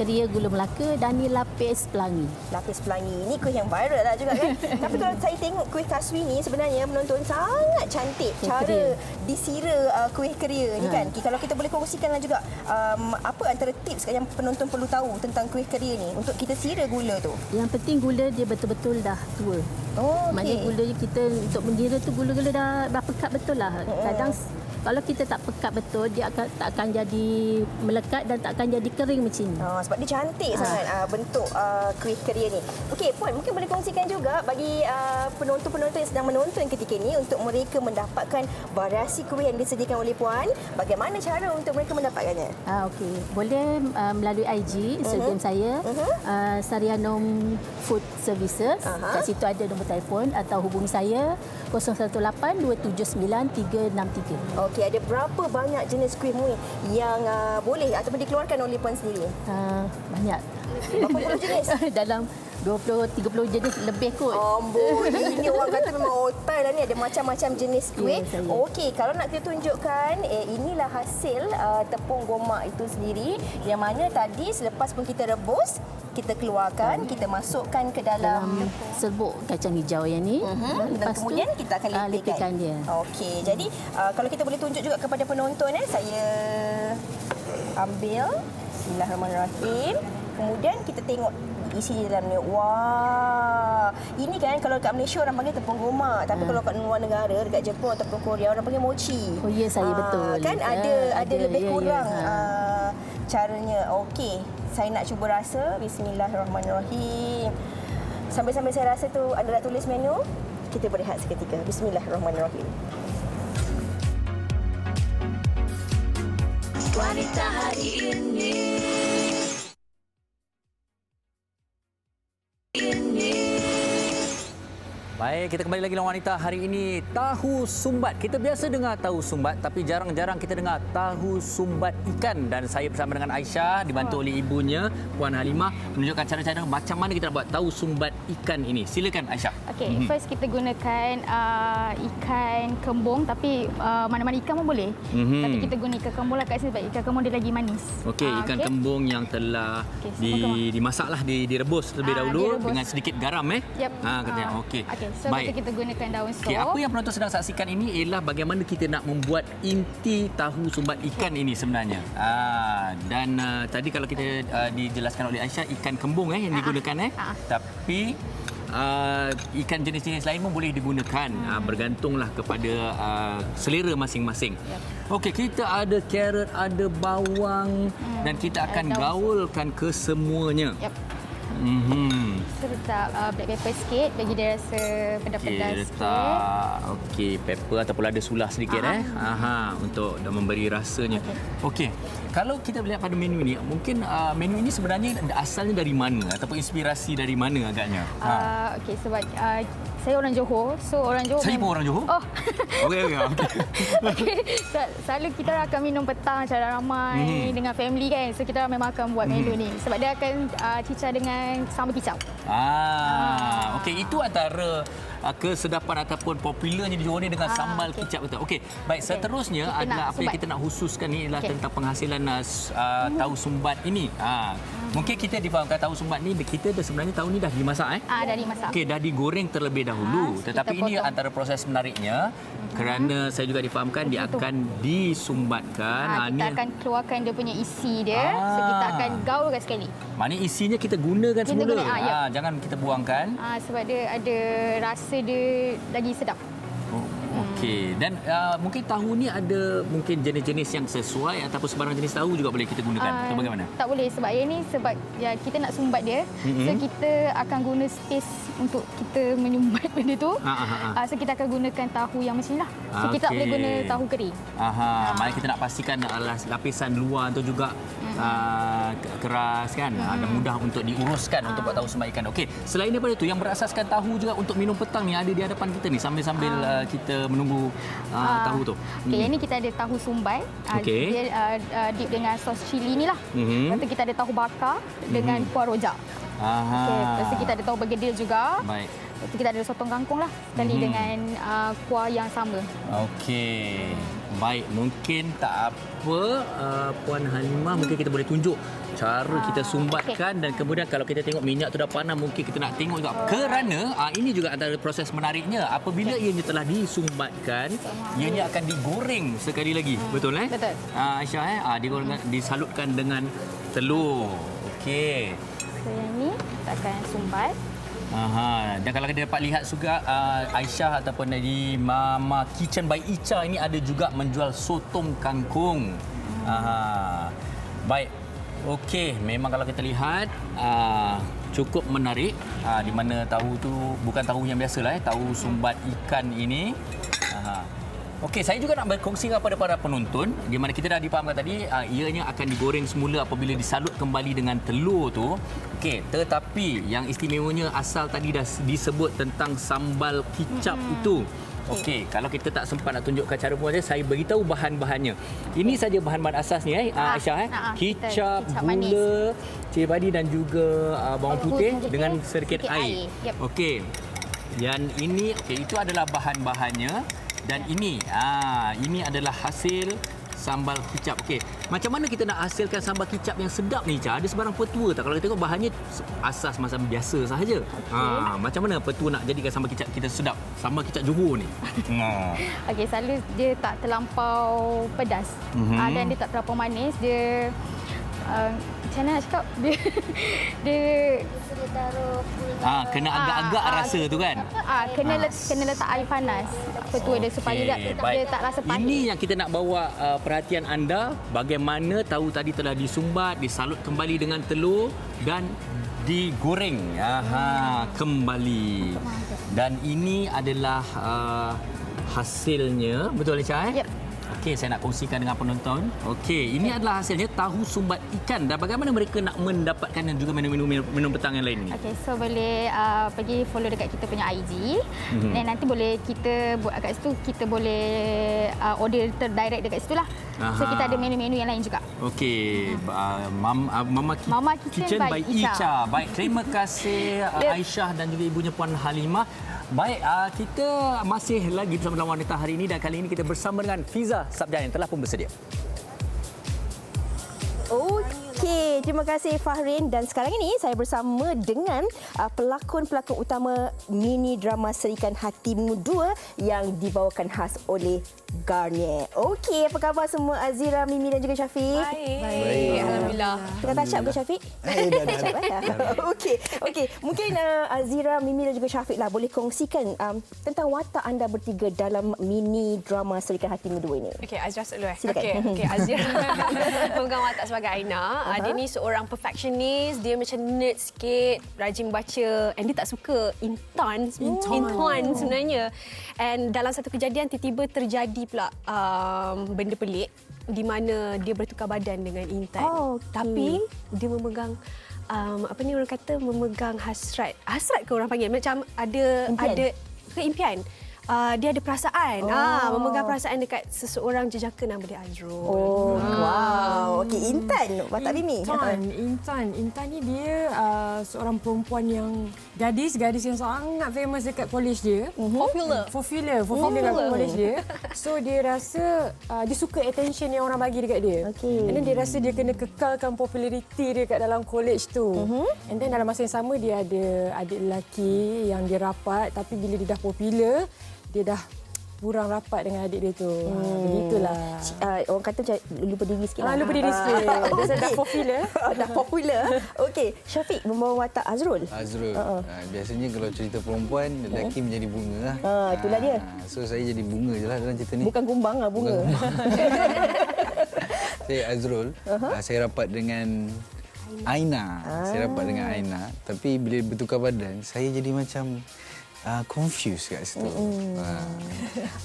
[SPEAKER 9] keria gula Melaka dan ni lapis pelangi.
[SPEAKER 3] Lapis pelangi. Ini kuih yang viral lah juga kan. Tapi kalau saya tengok kuih kaswi ni sebenarnya penonton sangat cantik cara disira kuih keria ni kan. Kalau kita boleh kongsikanlah juga apa antara tips yang penonton perlu tahu tentang kuih keria ni untuk kita sira gula tu.
[SPEAKER 9] Yang penting gula dia betul-betul dah tua. Maknanya gula kita untuk mengira tu gula-gula dah pekat betul lah. Kadang kalau kita tak pekat betul, dia tak akan jadi melekat dan tak akan jadi kering macam ni.
[SPEAKER 3] Sebab dia cantik sangat bentuk kuih keria ni. Okey, Puan, mungkin boleh kongsikan juga bagi penonton-penonton yang sedang menonton ketika ini untuk mereka mendapatkan variasi kuih yang disediakan oleh Puan, bagaimana cara untuk mereka mendapatkannya?
[SPEAKER 9] Okey, boleh melalui IG Instagram saya, Sarianom Food Services. Kat situ ada nombor telefon atau hubungi saya 018-279-363.
[SPEAKER 3] Okey, ada berapa banyak jenis kuih muih yang boleh ataupun dikeluarkan oleh Puan sendiri?
[SPEAKER 9] Banyak.
[SPEAKER 3] Berapa puluh jenis?
[SPEAKER 9] Dalam 20-30 jenis lebih kot.
[SPEAKER 3] Amboi, ini orang kata memang otai lah ni, ada macam-macam jenis kuih. Okey, kalau nak kita tunjukkan, inilah hasil tepung gomak itu sendiri. Yang mana tadi selepas pun kita rebus, kita keluarkan, kita masukkan ke dalam
[SPEAKER 9] serbuk kacang hijau yang ni.
[SPEAKER 3] Dan kemudian kita akan lepaskan
[SPEAKER 9] dia.
[SPEAKER 3] Okey, jadi kalau kita boleh tunjuk juga kepada penonton, saya ambil. Bismillahirrahmanirrahim. Kemudian kita tengok isi di dalam ni. Wah, ini kan kalau kat Malaysia orang panggil tepung gomak, tapi kalau kat luar negara, dekat Jepun ataupun Korea, orang panggil mochi.
[SPEAKER 9] Oh ya, saya betul.
[SPEAKER 3] Kan ada lebih kurang caranya. Okey, saya nak cuba rasa. Bismillahirrahmanirrahim. Sambil-sambil saya rasa tu, anda dah tulis menu, kita berehat seketika. Bismillahirrahmanirrahim.
[SPEAKER 1] Wanita hari ini.
[SPEAKER 4] Baik, kita kembali lagi dalam Wanita hari ini. Tahu sumbat. Kita biasa dengar tahu sumbat, tapi jarang-jarang kita dengar tahu sumbat ikan. Dan saya bersama dengan Aisyah, dibantu oleh ibunya, Puan Halimah, menunjukkan cara-cara macam mana kita nak buat tahu sumbat ikan ini. Silakan Aisyah.
[SPEAKER 8] Okey, first kita gunakan ikan kembung, tapi mana-mana ikan pun boleh. Tapi kita guna ikan kembung lah kat sini sebab ikan kembung dia lagi manis.
[SPEAKER 4] Okey, ikan kembung yang telah dimasaklah, direbus terlebih dahulu dengan sedikit garam
[SPEAKER 8] Yep.
[SPEAKER 4] Katanya. Okey.
[SPEAKER 8] So, kita gunakan daun sop.
[SPEAKER 4] Apa yang penonton sedang saksikan ini ialah bagaimana kita nak membuat inti tahu sumbat ikan ini sebenarnya. Dan tadi kalau kita dijelaskan oleh Aisyah, ikan kembung yang digunakan. Tapi ikan jenis-jenis lain pun boleh digunakan. Bergantunglah kepada selera masing-masing. Okey, kita ada carrot, ada bawang dan kita akan gaulkan kesemuanya.
[SPEAKER 8] So letak black pepper sikit bagi dia rasa pedas-pedas
[SPEAKER 4] letak pepper ataupun lada sulah sedikit untuk memberi rasanya. Okey. Kalau kita lihat pada menu ini, mungkin menu ini sebenarnya asalnya dari mana ataupun inspirasi dari mana agaknya?
[SPEAKER 8] Okey, sebab saya orang Johor. So orang Johor.
[SPEAKER 4] Saya pun orang Johor.
[SPEAKER 8] Oh.
[SPEAKER 4] Okey.
[SPEAKER 8] Okey. Selalu kita akan minum petang secara ramai dengan family kan. So kita memang akan buat menu ni sebab dia akan cicah dengan sambal kicap.
[SPEAKER 4] Okey, itu antara kesedapan ataupun popularnya di Johor ni dengan sambal kicap kita. Okey, baik, seterusnya kita adalah apa yang kita nak khususkan ni adalah tentang penghasilan tahu sumbat ini. Mungkin kita difahamkan tahu sumbat ni kita sebenarnya tahu ni dah dimasak
[SPEAKER 8] Dah dimasak.
[SPEAKER 4] Okey, dah digoreng terlebih dahulu. Tetapi ini antara proses menariknya kerana saya juga difahamkan dia akan disumbatkan.
[SPEAKER 8] Kita akan keluarkan dia punya isi dia. So kita akan gaulkan sekali.
[SPEAKER 4] Maknanya isinya kita gunakan semula. Jangan kita buangkan.
[SPEAKER 8] Sebab dia ada rasa dia lagi sedap.
[SPEAKER 4] Okey, dan mungkin tahu ni ada mungkin jenis-jenis yang sesuai ataupun sebarang jenis tahu juga boleh kita gunakan atau bagaimana?
[SPEAKER 8] Tak boleh sebab yang ni sebab kita nak sumbat dia. So kita akan guna space untuk kita menyumbat benda tu. So kita akan gunakan tahu yang macam ni lah. So kita tak boleh guna tahu kering.
[SPEAKER 4] Maknanya kita nak pastikan lapisan luar tu juga keras kan dan mudah untuk diuruskan untuk buat tahu sumbat ikan. Okey, selain daripada tu yang berasaskan tahu juga untuk minum petang ni ada di hadapan kita ni sambil kita menunggu tahu tu.
[SPEAKER 8] Okey, yang ni kita ada tahu sumbat. Dia dip dengan sos cili ni lah. Lepas tu kita ada tahu bakar dengan kuah rojak. Lepas tu kita ada tahu bergedil juga.
[SPEAKER 4] Baik.
[SPEAKER 8] Lepas tu kita ada sotong kangkung lah sekali dengan kuah yang sama.
[SPEAKER 4] Okey. Baik, mungkin tak apa Puan Halimah, mungkin kita boleh tunjuk cara kita sumbatkan dan kemudian kalau kita tengok minyak tu dah panas, mungkin kita nak tengok juga kerana ini juga antara proses menariknya apabila ianya telah disumbatkan, ianya akan digoreng sekali lagi. Betul
[SPEAKER 8] Betul.
[SPEAKER 4] Aisyah digoreng, disalutkan dengan telur. Okey.
[SPEAKER 8] So yang ni kita akan sumbat.
[SPEAKER 4] Dan kalau kita dapat lihat juga Aisyah ataupun dari Mama Kitchen by Icha ini ada juga menjual sotong kangkung. Baik. Okey, memang kalau kita lihat cukup menarik di mana tahu tu bukan tahu yang biasalah tahu sumbat ikan ini. Okey, saya juga nak berkongsi kepada para penonton di mana kita dah difahamkan tadi ianya akan digoreng semula apabila disalut kembali dengan telur tu. Okey, tetapi yang istimewanya asal tadi dah disebut tentang sambal kicap itu. Okey, kalau kita tak sempat nak tunjukkan cara buat saya beritahu bahan-bahannya. Ini saja bahan-bahan asasnya Aisyah kicap, gula, cili padi dan juga bawang putih dengan sedikit air. Okey. Dan ini itu adalah bahan-bahannya. Dan ini adalah hasil sambal kicap. Okey, macam mana kita nak hasilkan sambal kicap yang sedap ni, Ca? Ada sebarang petua tak? Kalau kita tengok bahannya asas macam biasa sahaja. Macam mana petua nak jadikan sambal kicap kita sedap? Sambal kicap Johor ni.
[SPEAKER 8] Okey, selalu dia tak terlampau pedas. Dan dia tak terlampau manis. Dia macam mana nak cakap? Dia
[SPEAKER 4] kena agak-agak rasa tu kan?
[SPEAKER 8] Kena letak air panas. Petua dia supaya dia tak rasa pahit.
[SPEAKER 4] Ini yang kita nak bawa perhatian anda, bagaimana tahu tadi telah disumbat, disalut kembali dengan telur dan digoreng kembali. Dan ini adalah hasilnya, betul Aisyah?
[SPEAKER 8] Yep.
[SPEAKER 4] Okey, saya nak kongsikan dengan penonton. Okey, ini adalah hasilnya tahu sumbat ikan. Dan bagaimana mereka nak mendapatkan dan juga minum petang yang lain ni?
[SPEAKER 8] Okey, so boleh pergi follow dekat kita punya IG. Dan nanti boleh kita buat kat situ, kita boleh order direct dekat situ lah. So kita ada menu-menu yang lain juga.
[SPEAKER 4] Okey, Mama Kitchen by Icha. Baik, terima kasih Aisyah dan juga ibunya Puan Halimah. Baik, kita masih lagi bersama dalam Wanita hari ini dan kali ini kita bersama dengan Fiza Sabdan yang telah pun bersedia.
[SPEAKER 3] Okey, terima kasih Fahrin dan sekarang ini saya bersama dengan pelakon-pelakon utama mini drama Serikan Hatimu 2 yang dibawakan khas oleh Garnier. Okey, apa khabar semua Azira, Mimi dan juga Syafiq?
[SPEAKER 10] Baik. Alhamdulillah.
[SPEAKER 3] Tengah touch up ke Syafiq? Okey. Mungkin Azira, Mimi dan juga Syafiq lah boleh kongsikan tentang watak anda bertiga dalam mini drama Serikan Hatimu 2 ini.
[SPEAKER 10] Okey, Azira dulu
[SPEAKER 3] Silakan.
[SPEAKER 10] Okey, Azira memegang watak sebagai Aina.
[SPEAKER 11] Dia ni seorang perfectionist, dia macam nerd sikit, rajin baca, and dia tak suka Intan sebenarnya. And dalam satu kejadian tiba-tiba terjadi pula benda pelik di mana dia bertukar badan dengan Intan. Tapi dia memegang orang kata memegang hasrat ke orang panggil, macam ada keimpian. Dia ada perasaan, memegang perasaan dekat seseorang jejaka nama dia Azrul.
[SPEAKER 3] Wow. Okey, Intan, watak Mimi.
[SPEAKER 10] Intan ni dia seorang perempuan yang gadis yang sangat famous dekat college dia. Popular dekat college dia. So dia rasa dia suka attention yang orang bagi dekat dia. And then dia rasa dia kena kekalkan populariti dia kat dalam college tu. And then dalam masa yang sama dia ada adik lelaki yang dia rapat, tapi bila dia dah popular, dia dah kurang rapat dengan adik dia tu. Begitulah.
[SPEAKER 3] Orang kata macam lupa diri sikit.
[SPEAKER 10] Lupa diri sikit. Dia dah popular.
[SPEAKER 3] Dah popular. Okey, Syafiq membawa watak Azrul.
[SPEAKER 4] Biasanya kalau cerita perempuan, lelaki menjadi bunga lah.
[SPEAKER 3] Itulah dia.
[SPEAKER 4] So saya jadi bunga je lah dalam cerita ni.
[SPEAKER 3] Bukan kumbang lah, bunga.
[SPEAKER 4] Saya Azrul. Saya rapat dengan Aina. Saya rapat dengan Aina. Tapi bila bertukar badan, saya jadi macam confused kat situ.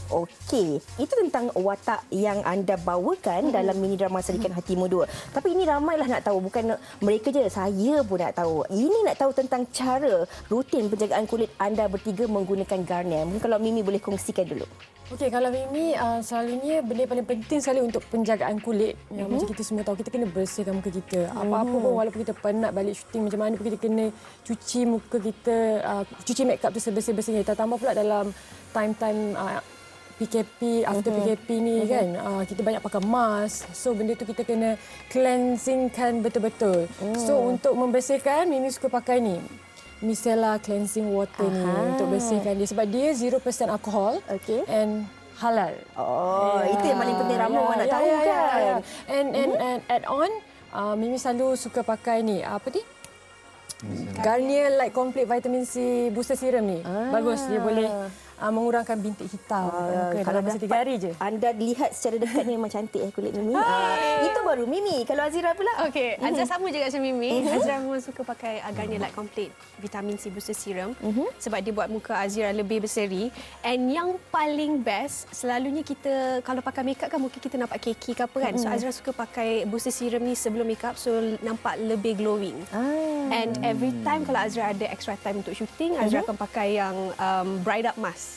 [SPEAKER 3] Okey, itu tentang watak yang anda bawakan dalam mini drama Serikan Hatimu 2. Tapi ini ramailah nak tahu, bukan mereka je, saya pun nak tahu. Ini nak tahu tentang cara rutin penjagaan kulit anda bertiga menggunakan Garnier. Mungkin kalau Mimi boleh kongsikan dulu.
[SPEAKER 10] Okey, kalau Mimi, selalunya benda paling penting sekali untuk penjagaan kulit. Yang macam kita semua tahu, kita kena bersihkan muka kita. Apa-apa pun, walaupun kita penat balik syuting macam mana pun, kita kena cuci muka kita, cuci make up tu sebersih-bersihnya. Tambah pula dalam time-time PKP, after PKP ni kan, kita banyak pakai mask. So benda tu kita kena cleansingkan betul-betul. So untuk membersihkan, Mimi suka pakai ni. Micellar cleansing water ni untuk bersihkan dia, sebab dia 0% alkohol and halal.
[SPEAKER 3] Itu yang paling penting, ramai orang nak tahu kan.
[SPEAKER 10] And add on, Mimi selalu suka pakai ni, apa ni? Garnier Light Complete Vitamin C Booster Serum ni. Bagus, dia boleh mengurangkan bintik hitam. Kalau masa 3 hari je.
[SPEAKER 3] Anda lihat secara dekat ni memang cantik kulit Mimi. Itu baru Mimi. Kalau Azira pula?
[SPEAKER 11] Okey, Azira sama juga macam Mimi. Azira memang suka pakai Garnier Light Complete Vitamin C Booster Serum sebab dia buat muka Azira lebih berseri. And yang paling best, selalunya kita kalau pakai makeup kan muka kita nampak keki ke apa kan. So Azira suka pakai Booster Serum ni sebelum makeup, so nampak lebih glowing. And every time kalau Azira ada extra time untuk syuting, Azira akan pakai yang Bright Up Mask.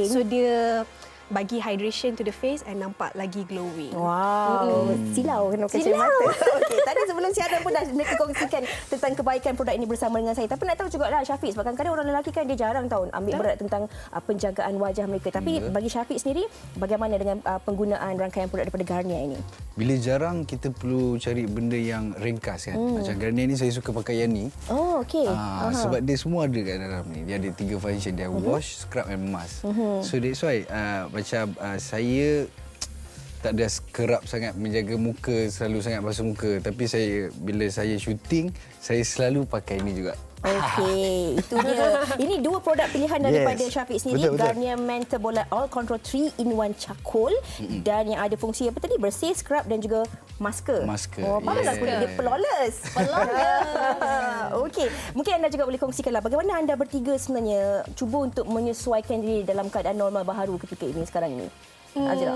[SPEAKER 11] So dia bagi hydration to the face and nampak lagi glowing.
[SPEAKER 3] Wow, silau kena pakai mata. Okey, tadi sebelum siaran pun dah mereka kongsikan tentang kebaikan produk ini bersama dengan saya. Tapi nak tahu jugalah Syafiq, sebab kadang-kadang orang lelaki kan dia jarang tahu ambil berat tentang penjagaan wajah mereka. Tapi bagi Syafiq sendiri, bagaimana dengan penggunaan rangkaian produk daripada Garnier ini?
[SPEAKER 4] Bila jarang, kita perlu cari benda yang ringkas kan. Macam Garnier ni saya suka pakai yang ni.
[SPEAKER 3] Okey.
[SPEAKER 4] Sebab dia semua ada kat dalam ni. Dia ada 3 function. Dia wash, scrub and mask. So that's why macam saya tak ada kerap sangat menjaga muka, selalu sangat basuh muka. Tapi bila saya syuting, saya selalu pakai ni juga.
[SPEAKER 3] Okey, itu dia. Ini 2 produk pilihan daripada Syafiq sendiri. Betul. Garnier Mentabolite All Control 3-in-1 Charcoal. Dan yang ada fungsi apa tadi? Bersih, scrub dan juga masker. Bagus kulit dia flawless. Okey, mungkin anda juga boleh kongsikanlah bagaimana anda bertiga sebenarnya cuba untuk menyesuaikan diri dalam keadaan normal baharu ketika ini sekarang ini. Azira.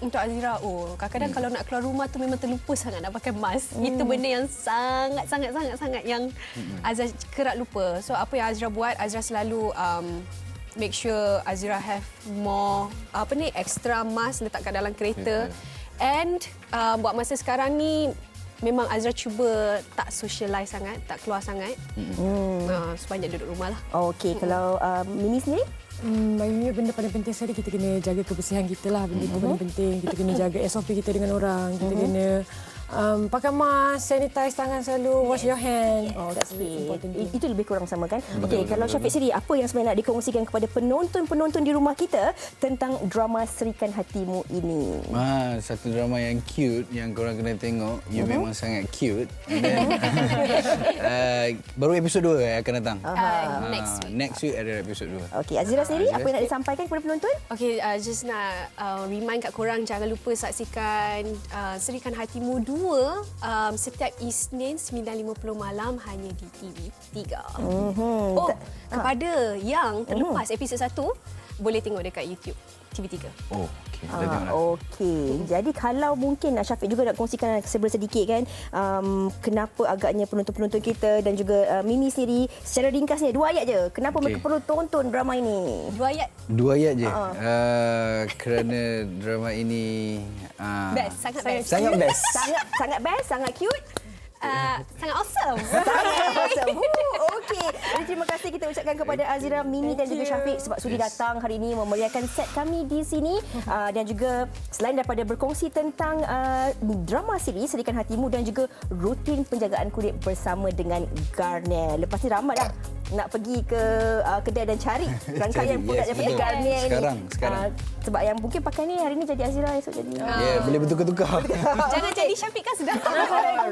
[SPEAKER 11] Untuk Azira, kadang-kadang kalau nak keluar rumah tu memang terlupa sangat nak pakai mask. Itu benda yang sangat yang Azira kerap lupa. So apa yang Azira buat, Azira selalu make sure Azira have more extra mask letak kat dalam kereta. And buat masa sekarang ni memang Azira cuba tak socialize sangat, tak keluar sangat. Sebanyak duduk rumah lah.
[SPEAKER 3] Okey, kalau Mimi sendiri?
[SPEAKER 10] Bagi benda paling penting sekali, kita kena jaga kebersihan kita lah. Benda itu paling penting. Kita kena jaga SOP kita dengan orang. Kita kena pakai mask, sanitize tangan selalu, wash your hand.
[SPEAKER 3] Itu lebih kurang sama kan? Okey, kalau Syafiq sendiri, apa yang sebenarnya nak dikongsikan kepada penonton-penonton di rumah kita tentang drama Serikan Hatimu ini?
[SPEAKER 4] Satu drama yang cute yang korang kena tengok. You memang sangat cute. And then, baru episod 2 yang akan datang. Next week ada episod 2.
[SPEAKER 3] Okey, Azira sendiri, apa yang nak disampaikan kepada penonton?
[SPEAKER 11] Okey, just nak remind kat korang, jangan lupa saksikan Serikan Hatimu 2 setiap Isnin 9.50 malam hanya di TV3. Kepada yang terlepas episod 1, boleh tengok dekat YouTube TV3.
[SPEAKER 4] Oh, okey.
[SPEAKER 3] Okey. Jadi kalau mungkin Syafiq juga nak kongsikan sedikit kan, kenapa agaknya penonton-penonton kita dan juga Mimi sendiri secara ringkasnya 2 ayat je. Kenapa mereka perlu tonton drama ini?
[SPEAKER 11] 2 ayat.
[SPEAKER 12] 2 ayat je. Kerana drama ini
[SPEAKER 11] Best, sangat best.
[SPEAKER 12] sangat best.
[SPEAKER 3] Sangat best, sangat cute.
[SPEAKER 11] Sangat awesome.
[SPEAKER 3] Awesome. Okey. Jadi terima kasih kita ucapkan kepada Azira, Mimi dan juga Syafiq sebab sudi datang hari ini memeriahkan set kami di sini, dan juga selain daripada berkongsi tentang drama siri Sediakan Hatimu dan juga rutin penjagaan kulit bersama dengan Garnier. Lepas ni ramai dah nak pergi ke kedai dan cari rangkaian produk daripada Garnier ini.
[SPEAKER 12] Sekarang.
[SPEAKER 3] Sebab yang mungkin pakai ni hari ni jadi Azira, esok jadi
[SPEAKER 12] Boleh bertukar-tukar.
[SPEAKER 11] Jangan jadi Syafiq kan sudah.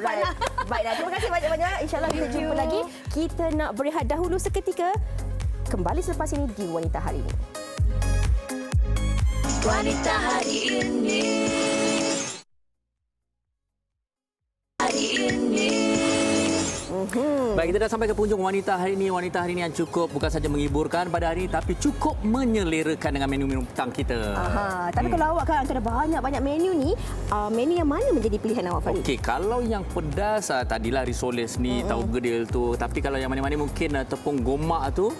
[SPEAKER 3] Right. Baiklah, terima kasih banyak-banyak. InsyaAllah kita jumpa lagi. Kita nak berehat dahulu seketika. Kembali selepas ini di Wanita Hari Ini.
[SPEAKER 1] Wanita Hari Ini. Hari ini.
[SPEAKER 4] Baik, kita dah sampai ke penghujung Wanita Hari Ini. Wanita Hari Ini yang cukup bukan saja menghiburkan pada hari ini, tapi cukup menyelerakan dengan menu-menu petang kita.
[SPEAKER 3] Tapi kalau awak kan ada banyak menu ni, menu yang mana menjadi pilihan awak, Farid?
[SPEAKER 4] Okey, kalau yang pedas tadilah risoles ni, tahu gedil tu. Tapi kalau yang mana-mana mungkin tepung gomak tu,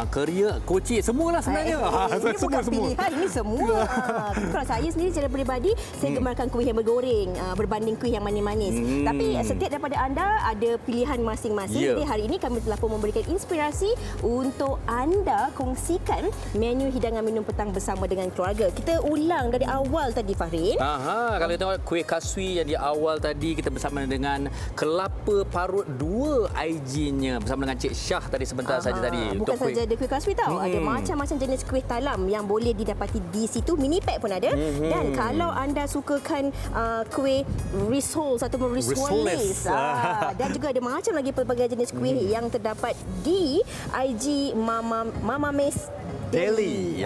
[SPEAKER 4] keria, kocik, semualah sebenarnya.
[SPEAKER 3] Ini bukan pilihan, ini semua. Tapi kalau saya sendiri secara peribadi, saya gemarkan kuih yang bergoreng berbanding kuih yang manis-manis. Tapi setiap daripada anda ada pilihan masing-masing. Jadi hari ini kami telah pun memberikan inspirasi untuk anda kongsikan menu hidangan minum petang bersama dengan keluarga. Kita ulang dari awal tadi, Fahrin.
[SPEAKER 4] Kalau kita tengok kuih kaswi yang di awal tadi, kita bersama dengan kelapa parut 2 IG-nya bersama dengan Cik Syah tadi sebentar saja tadi.
[SPEAKER 3] Bukan saja ada kuih kaswi tau, ada macam-macam jenis kuih talam yang boleh didapati di situ. Mini pack pun ada. Dan kalau anda sukakan kuih risoles ataupun risoles, dan juga ada macam lagi pelbagai jenis kuih yang terdapat di IG Mama Miss
[SPEAKER 4] Deli.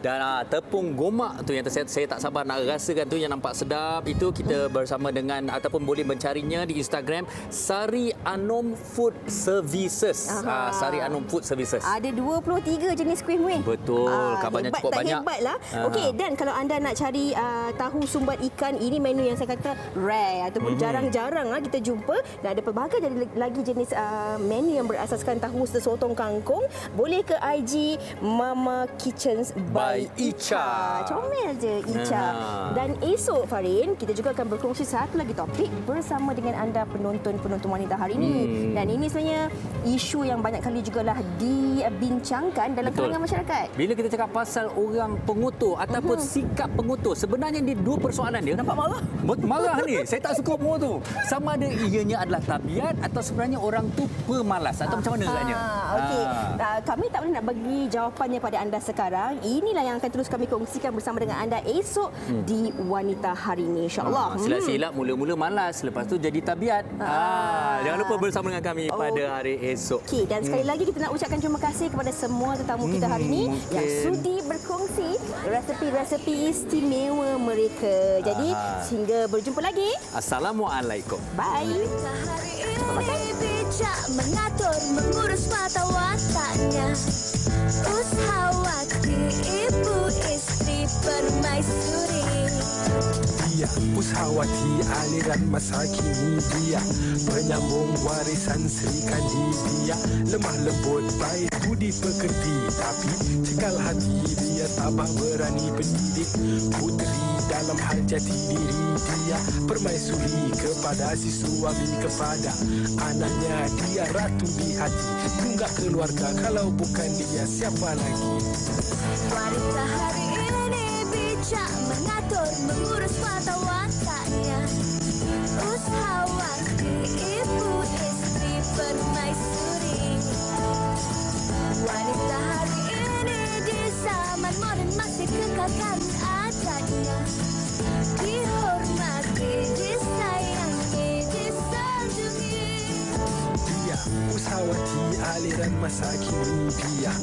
[SPEAKER 4] Dan tepung gomak tu yang saya tak sabar nak rasakan tu, yang nampak sedap itu, kita bersama dengan ataupun boleh mencarinya di Instagram Sari Anom Food Services. Sari Anom Food Services.
[SPEAKER 3] Ada 23 jenis kuih muih.
[SPEAKER 4] Betul, kabarnya cukup banyak.
[SPEAKER 3] Hebatlah. Okey, dan kalau anda nak cari tahu sumbat ikan, ini menu yang saya kata rare ataupun jarang-jarang kita jumpa, dan ada pelbagai lagi jenis menu yang berasaskan tahu sotong kangkung. Boleh ke IG Mama Kitchens by Icha. Comel je Icha. Dan esok, Farin, kita juga akan berkongsi satu lagi topik bersama dengan anda penonton-penonton Wanita Hari Ini. Dan ini sebenarnya isu yang banyak kali jugalah dibincangkan dalam kalangan masyarakat.
[SPEAKER 4] Bila kita cakap pasal orang pengotor ataupun sikap pengotor, sebenarnya dia 2 persoalan dia.
[SPEAKER 3] Nampak marah?
[SPEAKER 4] Marah ni. Saya tak suka pengotor. Sama ada ianya adalah tabiat atau sebenarnya orang tu pemalas atau macam mana agaknya?
[SPEAKER 3] Okey. Kami tak boleh nak bagi jawapannya pada anda sekarang. Inilah yang akan terus kami kongsikan bersama dengan anda esok di Wanita Hari Ini, insya-Allah.
[SPEAKER 4] Silap-silap mula-mula malas, lepas tu jadi tabiat. Jangan lupa bersama dengan kami pada hari esok.
[SPEAKER 3] Okey, dan sekali lagi kita nak ucapkan terima kasih kepada semua tetamu kita hari ini yang sudi berkongsi resepi-resepi istimewa mereka. Jadi sehingga berjumpa lagi.
[SPEAKER 4] Assalamualaikum.
[SPEAKER 3] Bye.
[SPEAKER 1] Hari ini bijak mengatur, mengurus mata-watanya. Ushawati, ibu istri permaisuri.
[SPEAKER 13] Dia Ushawati, aliran masa kini dia penyambung warisan Sri Kandi. Dia lemah lembut, baik budi pekerti, tapi cekal hati dia tabah berani pendidik putri dalam hal jati diri. Dia permaisuri kepada si suami, kepada anaknya. Dia ratu di hati, tunggak keluarga, kalau bukan dia siapa lagi?
[SPEAKER 1] Wanita hari ini bijak mengatur, mengurus mata-watanya. Ushawati, ibu istri permaisuri. Wanita hari ini di zaman modern masih kekalkan adatnya. Dihormati, disayangi, disanjungi.
[SPEAKER 13] Dia Ushawati, aliran masa kini. Dia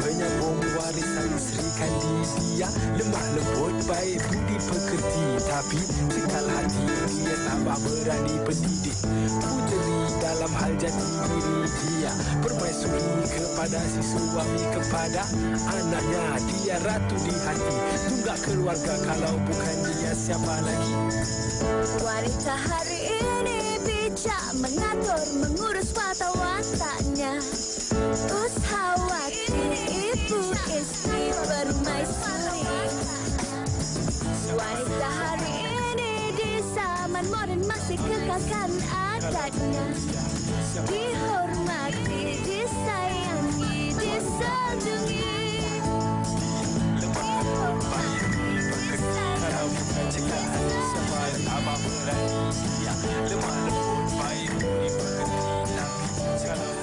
[SPEAKER 13] penyambung warisan Sri Kandidia, lemah lembut baik budi pekerti, tapi cekal hati dia tambah berani pendidik. Puteri dalam hal jati diri dia, permaisuri kepada si suami, kepada anaknya. Dia ratu di hati, tunggak keluarga, kalau bukan dia siapa lagi?
[SPEAKER 1] Wanita hari ini bijak mengatur, mengurus watak-wataknya. Ushawati, ibu istri permaisuri. Wanita hari ini di zaman modern masih kekalkan adatnya. Dihormati, disayangi, disanjungi.